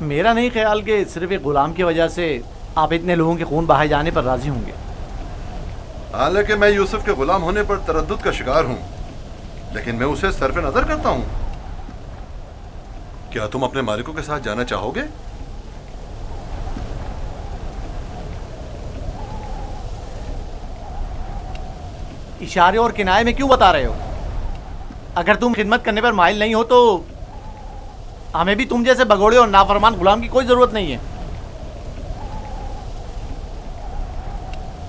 میرا نہیں خیال کہ صرف ایک غلام کی وجہ سے آپ اتنے لوگوں کے خون بہائے جانے پر راضی ہوں گے. حالانکہ میں یوسف کے غلام ہونے پر تردد کا شکار ہوں، لیکن میں اسے صرف نظر کرتا ہوں. کیا تم اپنے مالکوں کے ساتھ جانا چاہو گے؟ اشارے اور کنائے میں کیوں بتا رہے ہو؟ اگر تم خدمت کرنے پر مائل نہیں ہو تو ہمیں بھی تم جیسے بگوڑے اور نافرمان غلام کی کوئی ضرورت نہیں ہے.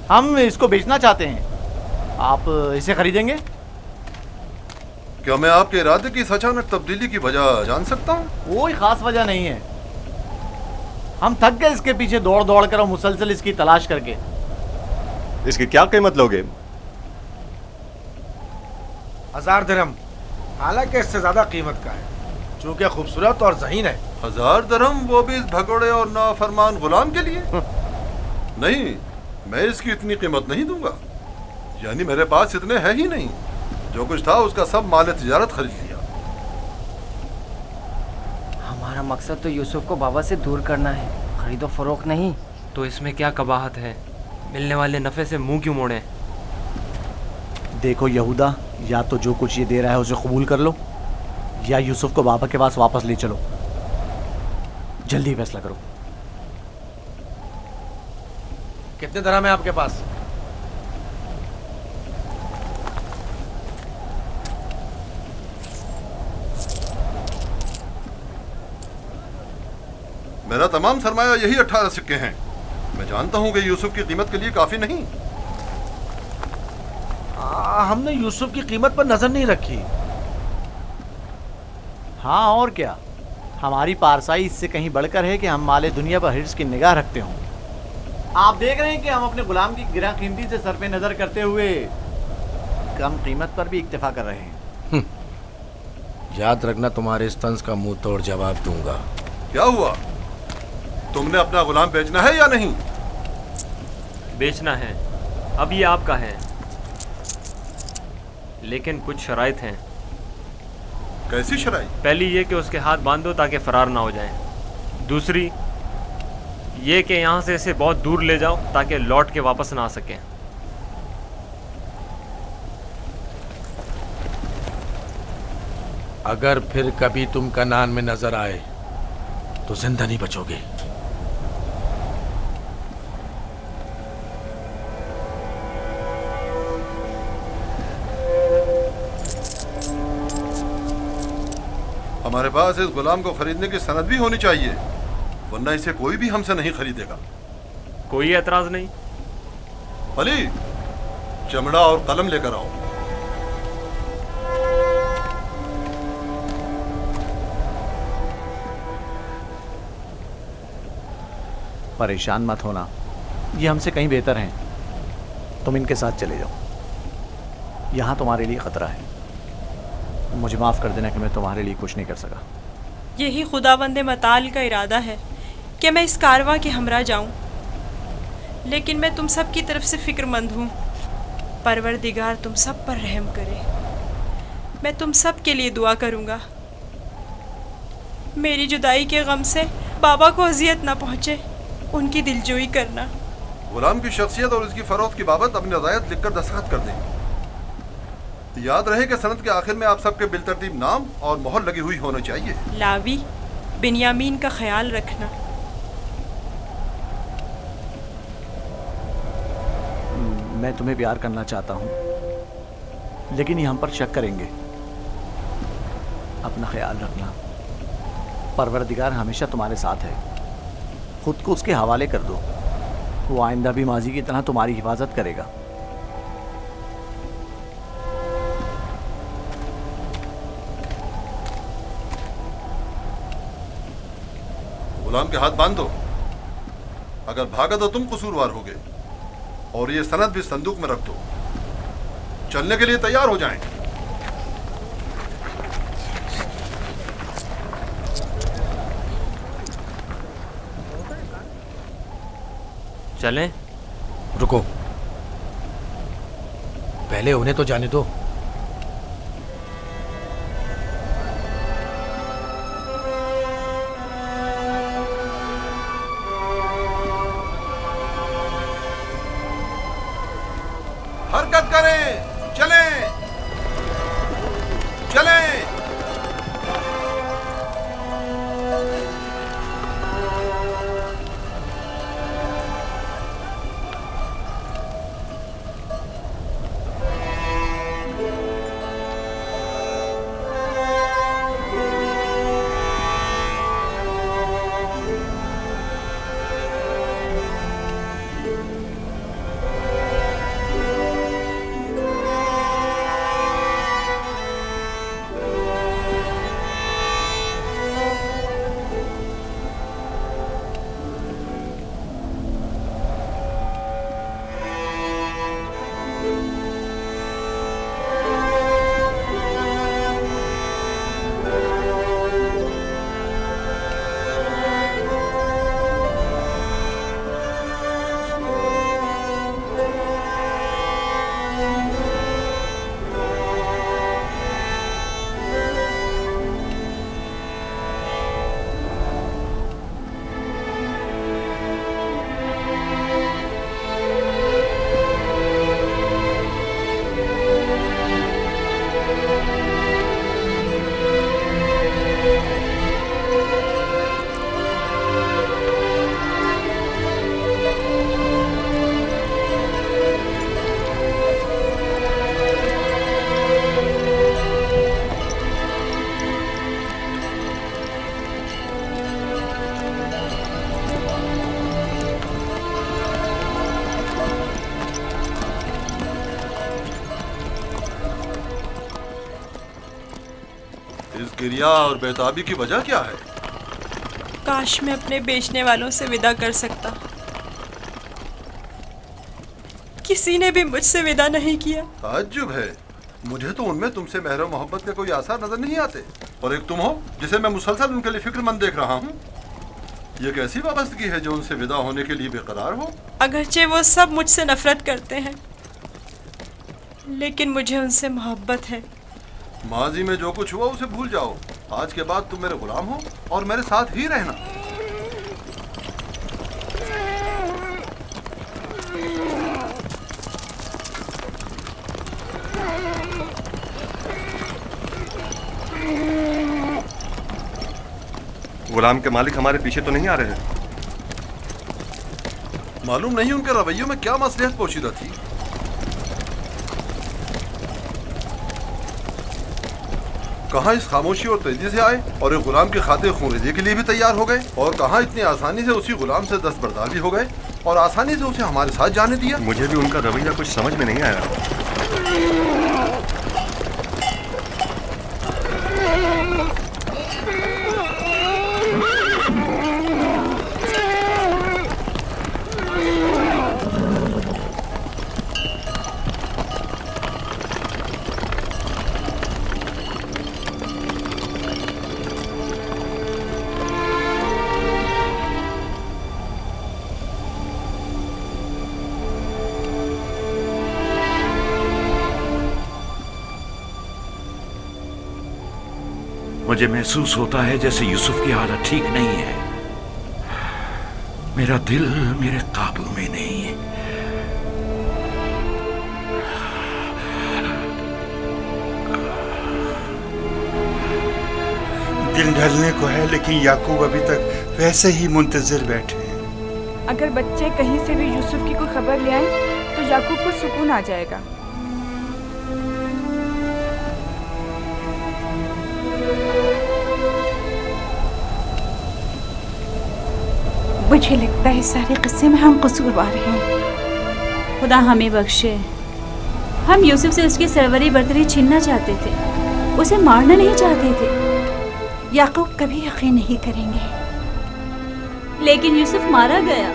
ہم اس کو بیچنا چاہتے ہیں. آپ اسے خریدیں گے؟ کیا میں آپ کے ارادے کی اس اچانک تبدیلی کی وجہ جان سکتا ہوں؟ کوئی خاص وجہ نہیں ہے. ہم تھک گئے اس کے پیچھے دوڑ دوڑ کر اور مسلسل اس کی تلاش کر کے. اس کی کیا قیمت لوگے؟ 1000 درہم، حالانکہ اس سے زیادہ قیمت کا ہے چونکہ خوبصورت اور ذہین ہے. 1000 درہم، وہ بھی اس بھگوڑے اور نافرمان غلام کے لیے؟ نہیں، میں اس کی اتنی قیمت نہیں دوں گا. یعنی میرے پاس اتنے ہے ہی نہیں. جو کچھ تھا اس کا سب مال تجارت خرید لیا. ہمارا مقصد تو یوسف کو بابا سے دور کرنا ہے، خرید و فروخت نہیں. تو اس میں کیا قباحت ہے؟ ملنے والے نفع سے منہ کیوں موڑیں؟ دیکھو یہودا، یا تو جو کچھ یہ دے رہا ہے اسے قبول کر لو، یا یوسف کو بابا کے پاس واپس لے چلو. جلدی فیصلہ کرو. کتنے درہم ہے آپ کے پاس؟ میرا تمام سرمایہ یہی 18 سکے ہیں. میں جانتا ہوں کہ یوسف کی قیمت کے لیے کافی نہیں. ہم نے یوسف کی قیمت پر نظر نہیں رکھی. ہاں اور کیا، ہماری پارسائی اس سے کہیں بڑھ کر ہے کہ ہم مال دنیا پر حرص کی نگاہ رکھتے ہوں. آپ دیکھ رہے ہیں کہ ہم اپنے غلام کی گراں قیمتی سے سر پہ نظر کرتے ہوئے کم قیمت پر بھی اکتفا کر رہے ہیں. یاد رکھنا، تمہارے اس طنز کا منہ توڑ جواب دوں گا. کیا ہوا؟ تم نے اپنا غلام بیچنا ہے یا نہیں؟ بیچنا ہے. اب یہ آپ کا ہے، لیکن کچھ شرائط ہیں. کیسی شرائط؟ پہلی یہ کہ اس کے ہاتھ باندھ دو تاکہ فرار نہ ہو جائیں. دوسری یہ کہ یہاں سے اسے بہت دور لے جاؤ تاکہ لوٹ کے واپس نہ آ سکیں. اگر پھر کبھی تم کنعان میں نظر آئے تو زندہ نہیں بچو گے. ہمارے پاس اس غلام کو خریدنے کی سند بھی ہونی چاہیے، ورنہ اسے کوئی بھی ہم سے نہیں خریدے گا. کوئی اعتراض نہیں؟ علی، چمڑا اور قلم لے کر آؤ. پریشان مت ہونا، یہ ہم سے کہیں بہتر ہیں. تم ان کے ساتھ چلے جاؤ. یہاں تمہارے لیے خطرہ ہے. مجھے معاف کر دینا کہ میں تمہارے لیے کچھ نہیں کر سکا. یہی خداوند متعال کا ارادہ ہے کہ میں اس کارواں کے ہمراہ جاؤں، لیکن میں تم سب کی طرف سے فکر مند ہوں. پروردگار تم سب پر رحم کرے. میں تم سب کے لیے دعا کروں گا. میری جدائی کے غم سے بابا کو اذیت نہ پہنچے، ان کی دلجوئی کرنا. غلام کی شخصیت اور اس کی فروخت کی بابت اپنی رضایت لکھ کر دستخط کر دیں. یاد رہے کہ سند کے آخر میں آپ سب کے بالترتیب نام اور مہر لگی ہوئی ہونا چاہیے. لاوی، بنیامین کا خیال رکھنا. میں تمہیں پیار کرنا چاہتا ہوں، لیکن یہ ہم پر شک کریں گے. اپنا خیال رکھنا. پروردگار ہمیشہ تمہارے ساتھ ہے. خود کو اس کے حوالے کر دو. وہ آئندہ بھی ماضی کی طرح تمہاری حفاظت کرے گا. غلام کے ہاتھ باندھ دو. اگر بھاگا تو تم قصوروار ہوگے، اور یہ سند بھی صندوق میں رکھ دو. چلنے کے لیے تیار ہو جائیں. چلیں؟ رکو، پہلے انہیں تو جانے دو. کبریا اور بیتابی کی وجہ کیا ہے؟ کاش میں اپنے بیچنے والوں سے ودا کر سکتا. کسی نے بھی مجھ سے ودا نہیں کیا. تعجب ہے، مجھے تو ان میں تم سے مہر و محبت کے کوئی آثار نظر نہیں آتے، اور ایک تم ہو جسے میں مسلسل ان کے لیے فکر مند دیکھ رہا ہوں. یہ کیسی وابستگی ہے جو ان سے ودا ہونے کے لیے بے قرار ہو؟ اگرچہ وہ سب مجھ سے نفرت کرتے ہیں، لیکن مجھے ان سے محبت ہے. ماضی میں جو کچھ ہوا اسے بھول جاؤ. آج کے بعد تم میرے غلام ہو اور میرے ساتھ ہی رہنا. غلام کے مالک ہمارے پیچھے تو نہیں آ رہے ہیں؟ معلوم نہیں ان کے رویوں میں کیا مصلحت پوشیدہ تھی. کہاں اس خاموشی اور تیزی سے آئے اور ایک غلام کی خاطر خونریزی کے لیے بھی تیار ہو گئے، اور کہاں اتنی آسانی سے اسی غلام سے دستبردار بھی ہو گئے اور آسانی سے اسے ہمارے ساتھ جانے دیا. مجھے بھی ان کا رویہ کچھ سمجھ میں نہیں آیا. مجھے محسوس ہوتا ہے جیسے یوسف کی حالت ٹھیک نہیں ہے. میرا دل میرے قابو میں نہیں ہے. دن ڈھلنے کو ہے لیکن یعقوب ابھی تک ویسے ہی منتظر بیٹھے ہیں. اگر بچے کہیں سے بھی یوسف کی کوئی خبر لے آئیں تو یعقوب کو سکون آ جائے گا. مجھے لگتا ہے اس سارے قصے میں ہم قصوروار ہیں. خدا ہمیں بخشے. ہم یوسف سے اس کی سروری برتری چھیننا چاہتے تھے، اسے مارنا نہیں چاہتے تھے. یعقوب کبھی یقین نہیں کریں گے. لیکن یوسف مارا گیا.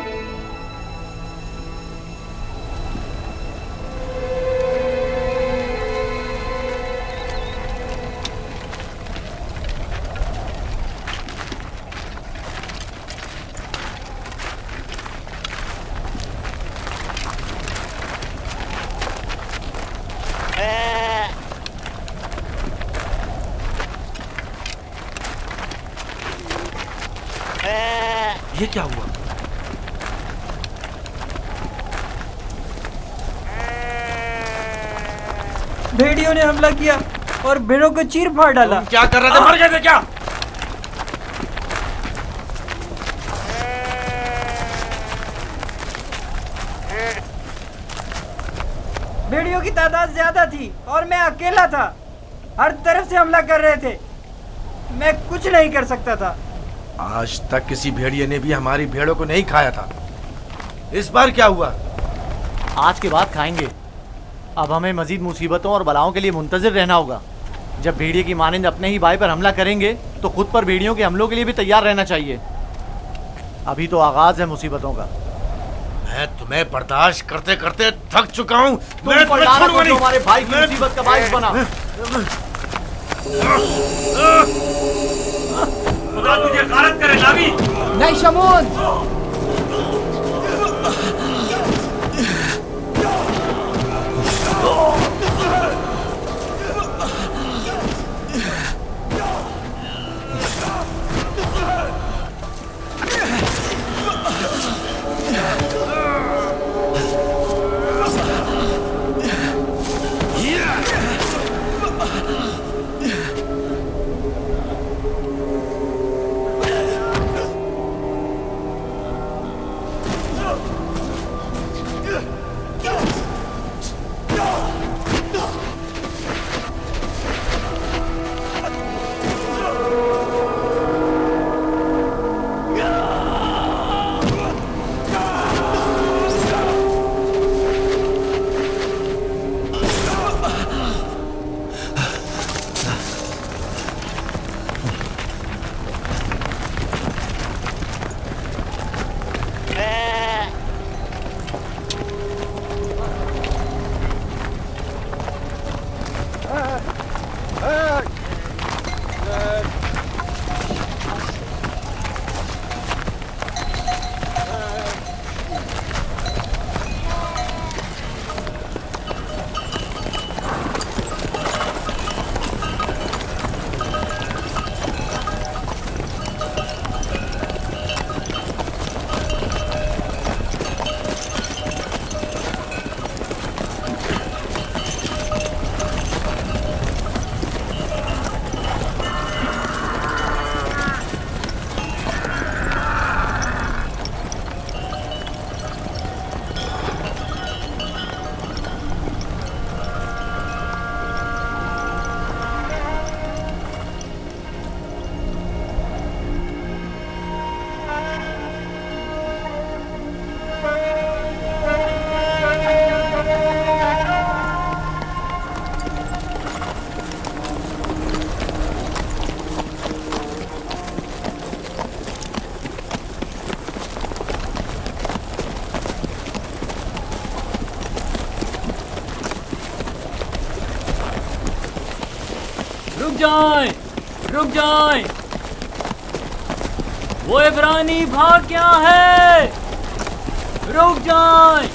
یہ کیا ہوا؟ بھیڑیوں نے حملہ کیا اور بھیڑوں کو چیر پھاڑ ڈالا. کیا کر رہے تھے؟ مر گئے تھے کیا؟ بھیڑیوں کی تعداد زیادہ تھی اور میں اکیلا تھا. ہر طرف سے حملہ کر رہے تھے. میں کچھ نہیں کر سکتا تھا. آج تک کسی بھیڑیے نے بھی ہماری بھیڑوں کو نہیں کھایا تھا. اس بار کیا ہوا؟ آج کے بعد کھائیں گے. اب ہمیں مزید مصیبتوں اور بلاؤں کے لیے منتظر رہنا ہوگا. جب بھیڑیے کی مانند اپنے ہی بھائی پر حملہ کریں گے تو خود پر بھیڑیوں کے حملوں کے لیے بھی تیار رہنا چاہیے. ابھی تو آغاز ہے مصیبتوں کا. میں تمہیں برداشت کرتے کرتے تھک چکا ہوں. تم پر لعنت ہو جو ہمارے بھائی کی مصیبت کا باعث بنا. خدا تجھے غارت کرے لاوی. نہیں شمون. जाएं, रुक जाएं। वो इब्रानी भाग गया है, रुक जाएं।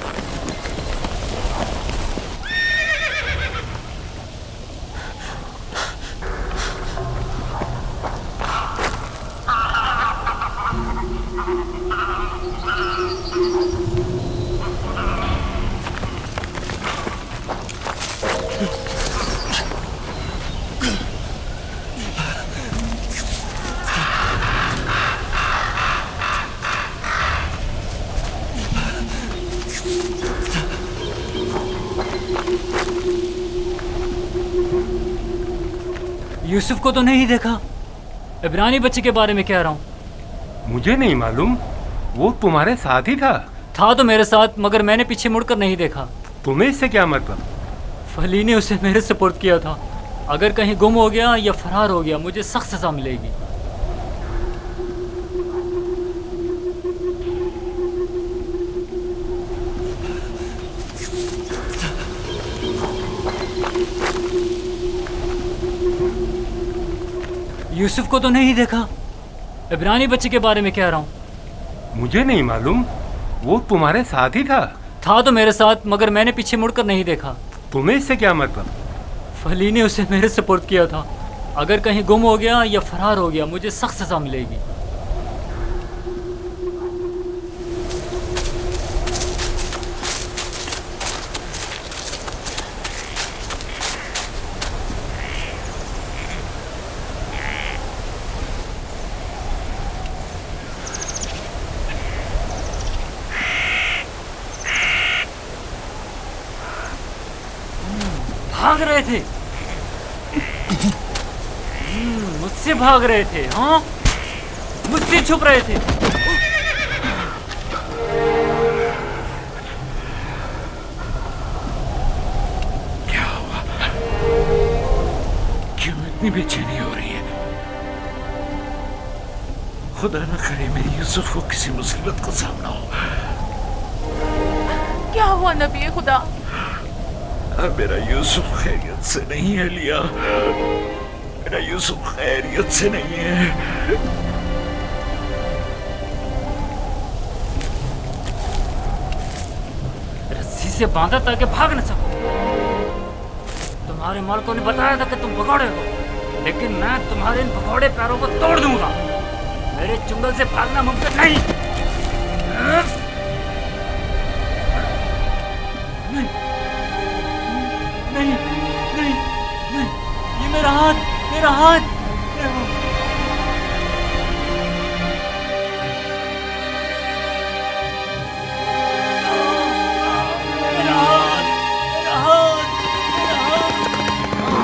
यूसुफ को तो नहीं देखा, इब्रानी बच्चे के बारे में कह रहा हूँ। मुझे नहीं मालूम, वो तुम्हारे साथ ही था। था तो मेरे साथ, मगर मैंने पीछे मुड़कर नहीं देखा। तुम्हें इससे क्या मतलब? फली ने उसे मेरे सुपुर्द किया था। अगर कहीं गुम हो गया या फरार हो गया, मुझे सख्त सजा मिलेगी। यूसुफ को तो नहीं देखा, इब्रानी बच्चे के बारे में कह रहा हूँ। मुझे नहीं मालूम, वो तुम्हारे साथ ही था। था तो मेरे साथ, मगर मैंने पीछे मुड़कर नहीं देखा। तुम्हें इससे क्या मतलब? फली ने उसे मेरे सुपुर्द किया था। अगर कहीं गुम हो गया या फरार हो गया, मुझे सख्त सजा मिलेगी। भाग रहे थे, मुझसे भाग रहे थे। हाँ, मुझसे छुप रहे थे। क्या हुआ? क्यों इतनी बेचैनी हो रही है? खुदा न करे मेरी यूसुफ को किसी मुसीबत का सामना हो। क्या हुआ नबी खुदा? मेरा यूसुफ खैरियत से नहीं है लिया, मेरा यूसुफ खैरियत से नहीं है। रस्सी से बांधा ताकि भाग न सको। तुम्हारे मालिकों ने बताया था कि तुम भगोड़े हो, लेकिन मैं तुम्हारे इन भगोड़े पैरों को तोड़ दूंगा। मेरे चुंगल से भागना मुमकिन नहीं। नहीं, नहीं, नहीं, ये मेरा हाथ, मेरा हाथ, मेरा हाथ। मेरा हाथ, मेरा हाथ,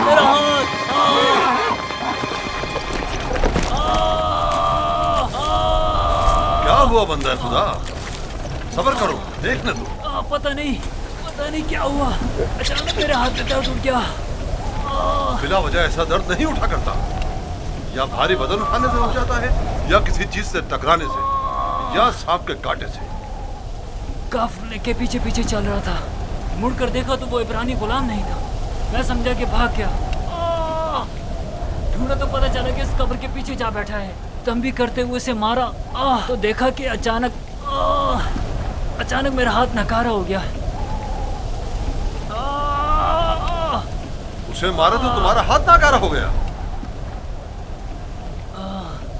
मेरा हाथ, क्या हुआ बंदा खुदा? सब्र करो, देखने दो। पता नहीं क्या हुआ, अचानक मेरे हाथ में दर्द उठ गया। बिला वजह ऐसा दर्द नहीं उठा करता। या भारी वजन उठाने से उठ जाता है, या किसी चीज से टकराने से, या सांप के कांटे से। काफिले के पीछे पीछे चल रहा था। मुड़कर देखा तो वो इब्रानी गुलाम नहीं था। मैं समझा कि भाग गया। ढूंढा तो पता चला कि इस कब्र के पीछे जा बैठा है। तम भी करते हुए उसे मारा तो देखा कि अचानक मेरा हाथ नकारा हो गया। उसे मारा तो तुम्हारा हाथ नाकारा हो गया।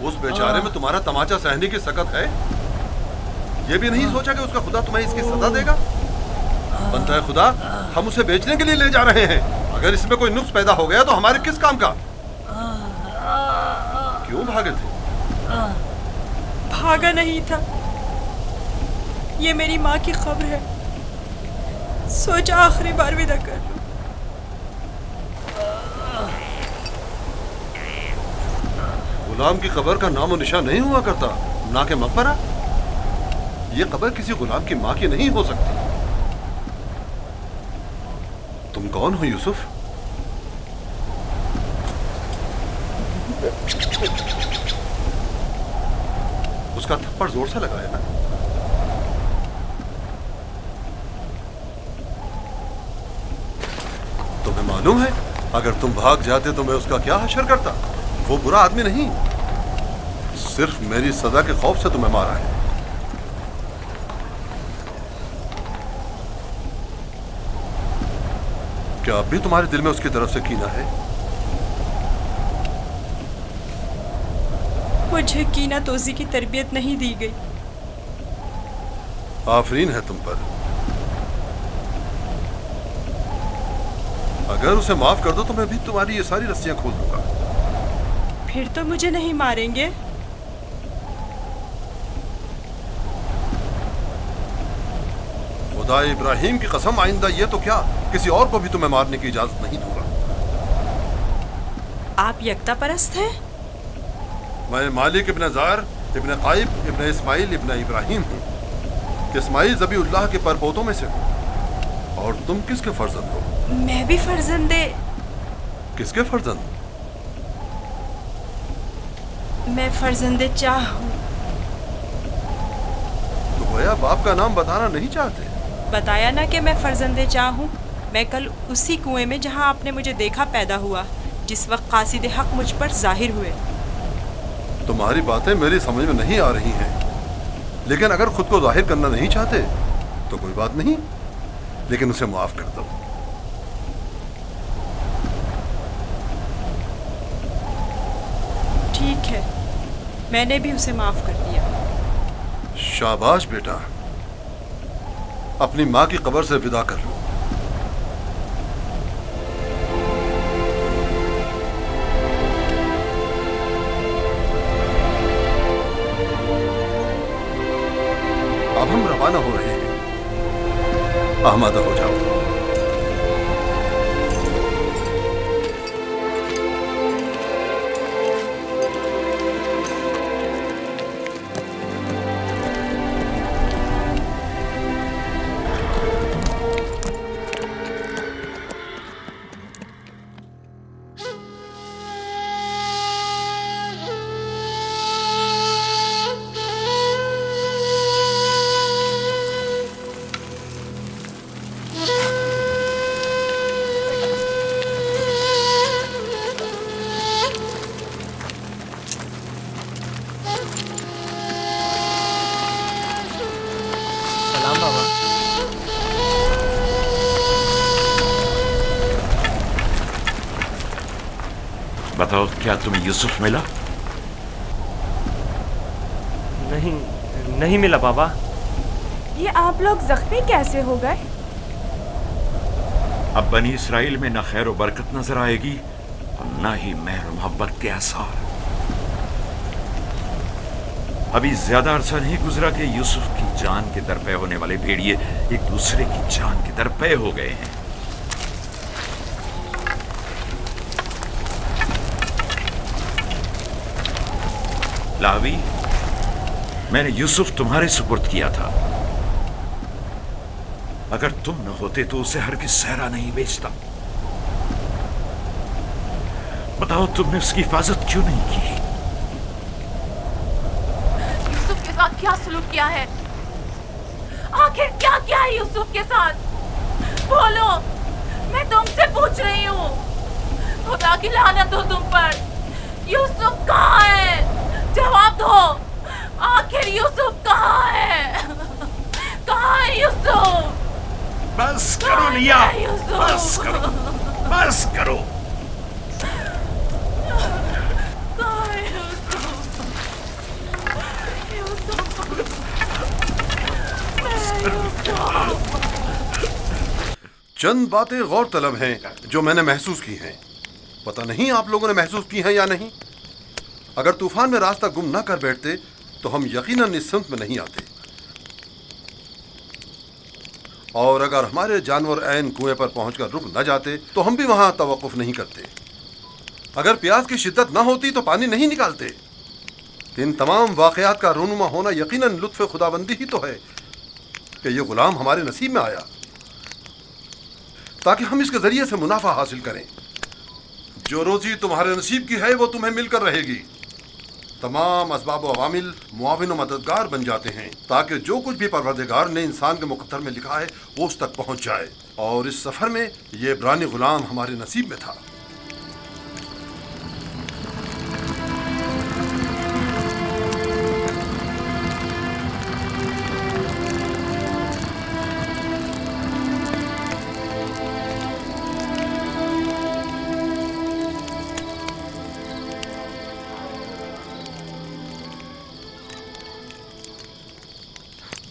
उस बेचारे में तुम्हारा तमाचा सहने की सकत है। ये भी नहीं सोचा कि उसका खुदा तुम्हें इसकी सजा देगा। बनता है खुदा, हम उसे बेचने के लिए ले जा रहे हैं। अगर इसमें कोई नुक्स पैदा हो गया तो हमारे किस काम का? क्यों भागे थे? भागा नहीं था, ये मेरी माँ की खबर है। सोचा आखिरी बार विदा कर लूं। गुलाम की कब्र का नामो निशान नहीं हुआ करता, ना के मकबरा। ये कब्र किसी गुलाम की माँ की नहीं हो सकती। तुम कौन हो यूसुफ? उसका थप्पड़ जोर से लगाया ना। तुम्हें मालूम है अगर तुम भाग जाते तो मैं उसका क्या हशर करता? वो बुरा आदमी नहीं, सिर्फ मेरी सजा के खौफ से तुम्हें मारा है। क्या अब भी तुम्हारे दिल में उसकी तरफ से कीना है? मुझे कीना तोजी की तरबियत नहीं दी गई। आफरीन है तुम पर। अगर उसे माफ कर दो तो मैं भी तुम्हारी ये सारी रस्सियां खोल दूंगा। फिर तो मुझे नहीं मारेंगे? खुदा इब्राहिम की कसम, आइंदा ये तो क्या, किसी और को भी तुम्हें मारने की इजाजत नहीं दूंगा। आप यकता परस्त हैं? मैं मालिक इब्न ज़ार इब्न काइब इब्न इस्माइल इब्न इब्राहिम हूँ। इस्माइल ज़बीउल्लाह के परपोतों में से हूँ। और तुम किसके फर्जंद हो? मैं भी फर्जंदे। किसके फर्जंद? मैं फर्जंदे चाह हूँ। तो गोया बाप का नाम बताना नहीं चाहते? बताया ना कि मैं फर्जंदे चाह हूँ। मैं कल उसी कुएं में जहाँ आपने मुझे देखा पैदा हुआ, जिस वक्त कासिद हक मुझ पर जाहिर हुए। तुम्हारी बातें मेरी समझ में नहीं आ रही हैं, लेकिन अगर खुद को जाहिर करना नहीं चाहते तो कोई बात नहीं, लेकिन उसे माफ कर दो। ठीक है, मैंने भी उसे माफ कर दिया। शाबाश बेटा, अपनी माँ की कब्र से विदा कर लो। अब हम रवाना हो रहे हैं, आमादा हो जाओ। बताओ, क्या तुम्हें यूसुफ मिला? नहीं मिला बाबा। ये आप लोग जख्मी कैसे हो गए? अब बनी इसराइल में न खैर व बरकत नजर आएगी और न ही मेहर मोहब्बत के आसार। अभी ज्यादा अरसा नहीं गुजरा कि यूसुफ की जान के दरपे होने वाले भेड़िए एक दूसरे की जान के दरपे हो गए हैं। लावी, मैंने यूसुफ तुम्हारे सुपुर्द किया था। अगर तुम न होते तो उसे हरगिज़ सहरा नहीं बेचता। बताओ, तुमने उसकी हिफाजत क्यों नहीं की? यूसुफ के साथ क्या सलूक किया है? आखिर क्या किया है यूसुफ के साथ? बोलो, मैं तुमसे पूछ रही हूँ। खुदा की लानत हो तुम पर। यूसुफ कहाँ है? जवाब दो। आखिर यूसुफ कहाँ है? कहाँ है यूसुफ? बस करो लिया, बस करो, बस करो। कहाँ है यूसुफ? चंद बातें गौर तलब हैं जो मैंने महसूस की हैं। पता नहीं आप लोगों ने महसूस की हैं या नहीं। अगर तूफान में रास्ता गुम ना कर बैठते तो हम यकीनन इस सिमत में नहीं आते, और अगर हमारे जानवर ऐन कुएं पर पहुंचकर रुक न जाते तो हम भी वहां तवक्कुफ नहीं करते। अगर प्यास की शिद्दत ना होती तो पानी नहीं निकालते। इन तमाम वाकयात का रूनुमा होना यकीनन लुत्फ़ खुदाबंदी ही तो है कि ये गुलाम हमारे नसीब में आया ताकि हम इसके जरिए से मुनाफा हासिल करें। जो रोजी तुम्हारे नसीब की है वो तुम्हें मिलकर रहेगी। तमाम असबाब व अवामिल मुआविन व मददगार बन जाते हैं ताकि जो कुछ भी परवरदिगार ने इंसान के मुक़द्दर में लिखा है वो उस तक पहुंच जाए। और इस सफ़र में ये इब्रानी गुलाम हमारे नसीब में था।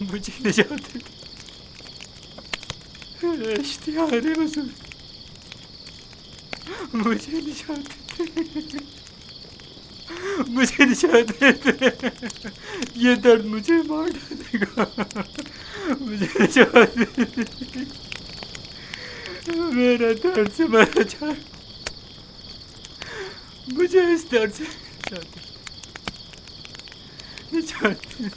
مجھے نجات دے اشتہار حضور مجھے نجات دے مجھے نجات دے یہ درد مجھے مار ڈالے گا مجھے نجات دے میرا درد سے مرا جائے مجھے اس درد سے نجات دے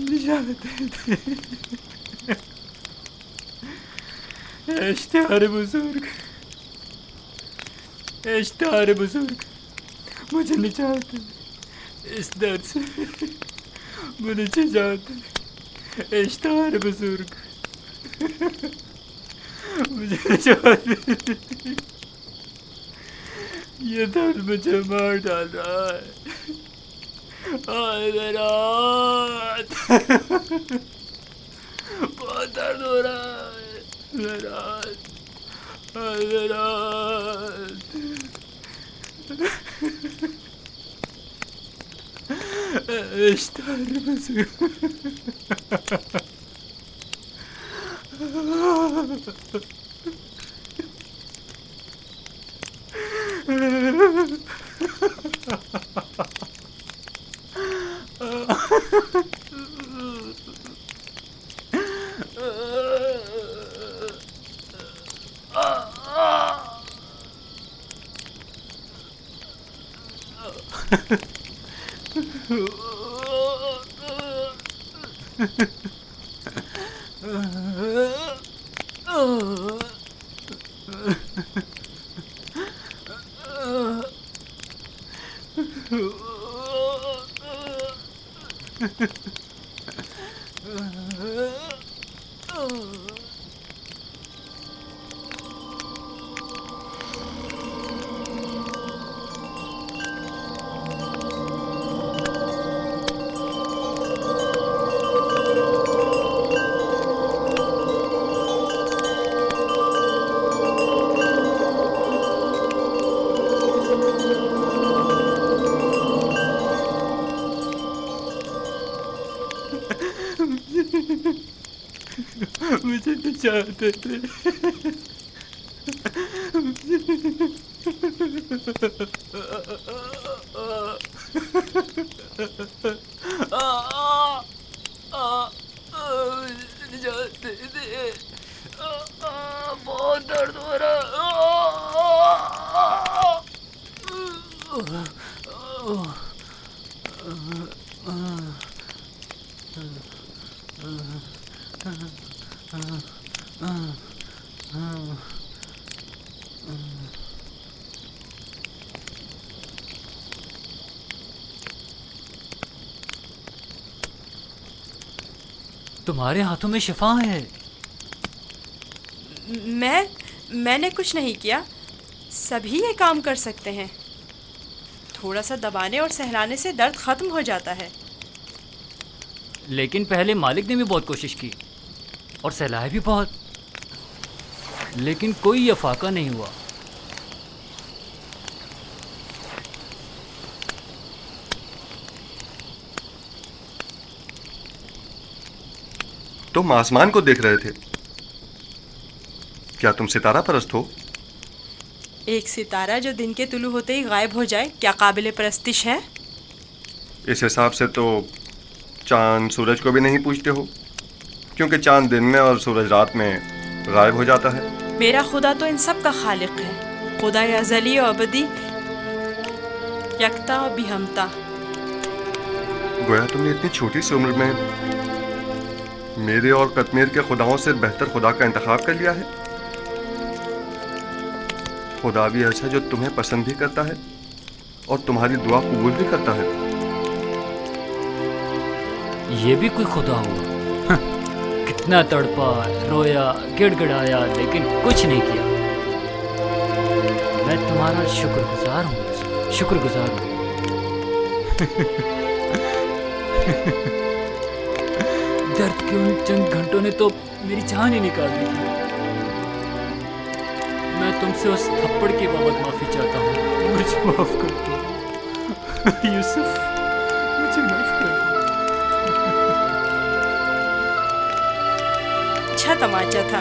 نجات دے اشتہار بزرگ اشتہار بزرگ مجھے نجات دے اس درد سے مجھے نجات دے اشتہار بزرگ مجھے نجات دے یہ درد مجھے مار ڈال رہا ہے میرا بہت درد ہو رہا ہے میرا اشتہار بزرگ مجھے نجات دے نجات دے بہت درد ہو رہا تمہارے ہاتھوں میں شفا ہے. میں نے کچھ نہیں کیا. سبھی یہ کام کر سکتے ہیں. تھوڑا سا دبانے اور سہلانے سے درد ختم ہو جاتا ہے. لیکن پہلے مالک نے بھی بہت کوشش کی اور سہلائے بھی بہت, لیکن کوئی افاقہ نہیں ہوا. تم آسمان کو دیکھ رہے تھے. کیا تم ستارہ پرست ہو؟ ایک ستارہ جو دن کے طلوع ہوتے ہی غائب ہو جائے کیا قابل پرستش ہے؟ اس حساب سے تو چاند سورج کو بھی نہیں پوچھتے ہو, کیونکہ چاند دن میں اور سورج رات میں غائب ہو جاتا ہے. میرا خدا تو ان سب کا خالق ہے. خدا ازلی و ابدی, یکتا و بہمتا. گویا تم نے اتنی چھوٹی سی عمر میں میرے اور قطمیر کے خداؤں سے بہتر خدا کا انتخاب کر لیا ہے. خدا بھی ایسا جو تمہیں پسند بھی کرتا ہے اور تمہاری دعا قبول بھی کرتا ہے. یہ بھی کوئی خدا ہوا؟ کتنا تڑپا, رویا, گڑ گڑایا, لیکن کچھ نہیں کیا. میں تمہارا شکر گزار ہوں, شکر گزار ہوں. درد کے ان چند گھنٹوں نے تو میری جان ہی نکال دی تھی. میں تم سے اس تھپڑ کے بابت معافی چاہتا ہوں, مجھے معاف کر دو. यूसुफ, मुझे माफ कर दो। अच्छा तमाचा था।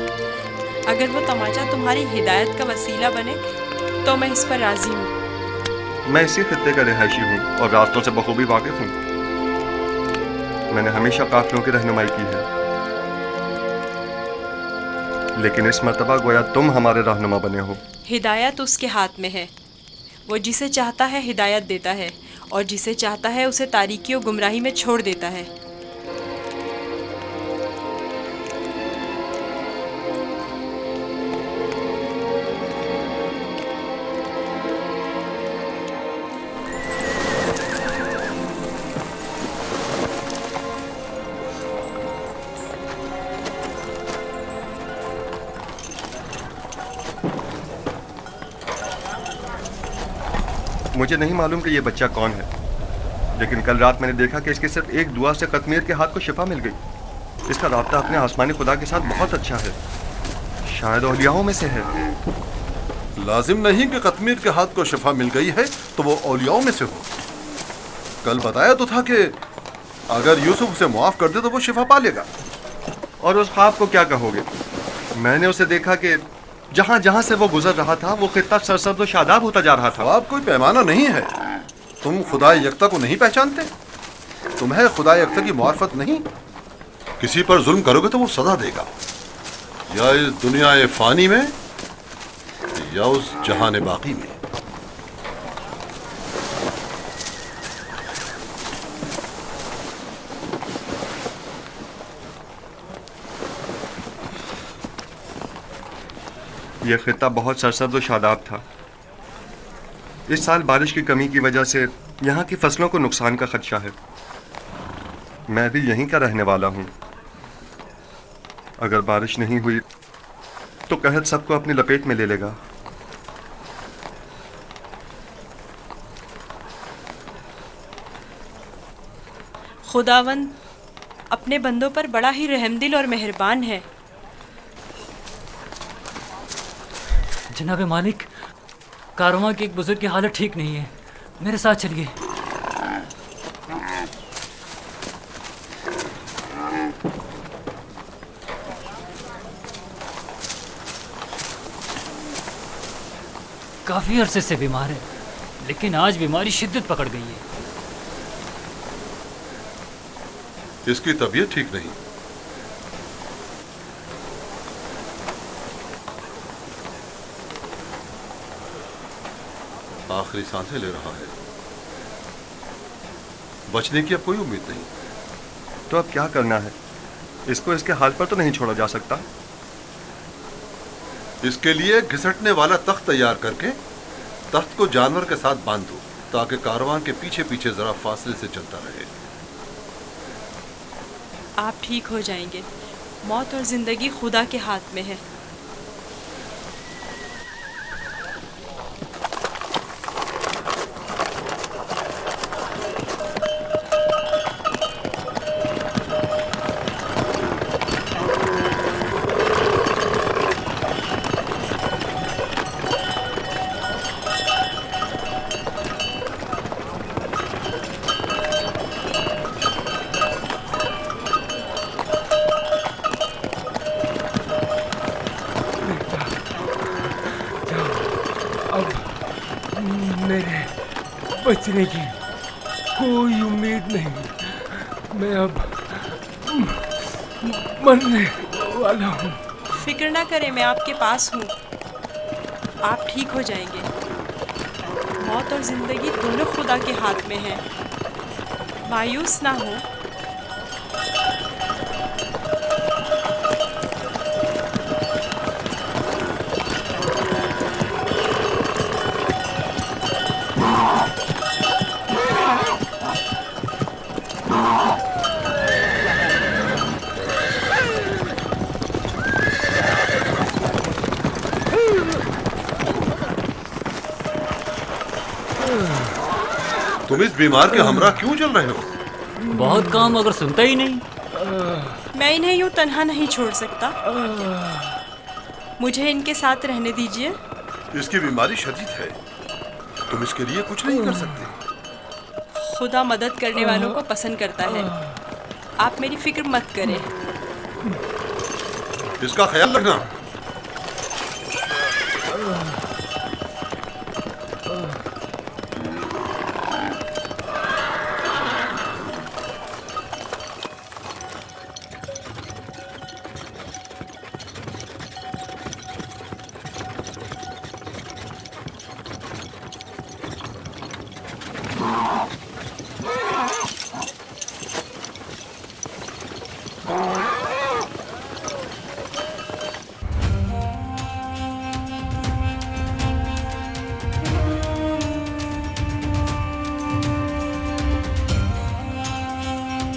अगर वो तमाचा तुम्हारी हिदायत का वसीला बने तो मैं इस पर राजी हूँ। मैं इसी खित्ते का रिहायशी हूँ और रास्तों से बखूबी वाकिफ हूँ। मैंने हमेशा काफिलों की रहनुमाई की है, लेकिन इस मर्तबा गोया तुम हमारे रहनुमा बने हो। हिदायत उसके हाथ में है। वो जिसे चाहता है हिदायत देता है और जिसे चाहता है उसे तारीकी और गुमराही में छोड़ देता है। मुझे नहीं मालूम कि ये बच्चा कौन है, लेकिन कल रात मैंने देखा कि इसके सिर्फ एक दुआ से कतमीर के हाथ को शिफा मिल गई। इसका राब्ता अपने आसमानी खुदा के साथ बहुत अच्छा है, शायद औलियाओं में से है। लाजिम नहीं कि कतमीर के हाथ को शिफा मिल गई है तो वो औलियाओं में से हो। कल बताया तो था कि अगर यूसुफ उसे मुआफ कर दे तो वो शिफा पा लेगा। और उस ख्वाब को क्या कहोगे? मैंने उसे देखा कि जहाँ जहाँ से वो गुजर रहा था वो खित्ता सरसब्ज़ और शादाब होता जा रहा था। ख्वाब कोई पैमाना नहीं है। तुम खुदा यकता को नहीं पहचानते? तुम्हें खुदा यकता की मार्फत नहीं? किसी पर जुल्म करोगे तो वो सजा देगा, या इस दुनिया फानी में या उस जहान बाकी में। यह खित्ता बहुत सरसब्ज़ और शादाब था। इस साल बारिश की कमी की वजह से यहाँ की फसलों को नुकसान का खदशा है। मैं भी यहीं का रहने वाला हूँ। अगर बारिश नहीं हुई तो कहत सबको अपनी लपेट में ले लेगा। खुदावंद अपने बंदों पर बड़ा ही रहमदिल और मेहरबान है। जनाब मालिक, कारवां के एक बुजुर्ग की हालत ठीक नहीं है, मेरे साथ चलिए। काफी अरसे से बीमार है, लेकिन आज बीमारी शिद्दत पकड़ गई है। इसकी तबीयत ठीक नहीं। आखिरी सांसें ले रहा है, बचने की अब कोई उम्मीद नहीं। तो अब क्या करना है? इसको इसके हाल पर तो नहीं छोड़ा जा सकता। इसके लिए घिसटने वाला तख्त तैयार करके तख्त को जानवर के साथ बांध दो, ताकि कारवां के पीछे पीछे जरा फासले से चलता रहे। आप ठीक हो जाएंगे। मौत और जिंदगी खुदा के हाथ में है। बचने की कोई उम्मीद नहीं। मैं अब मरने वाला हूँ। फिक्र ना करें, मैं आपके पास हूँ। आप ठीक हो जाएंगे। मौत और जिंदगी दोनों खुदा के हाथ में है। मायूस ना हो। तुम इस बीमार के हमरा क्यों चल रहे हो? बहुत काम अगर सुनता ही नहीं। मैं इन्हें यूं तन्हा नहीं छोड़ सकता। मुझे इनके साथ रहने दीजिए। इसकी बीमारी शदीद है, तुम इसके लिए कुछ नहीं कर सकते। खुदा मदद करने वालों को पसंद करता है। आप मेरी फिक्र मत करें। इसका ख्याल रखना।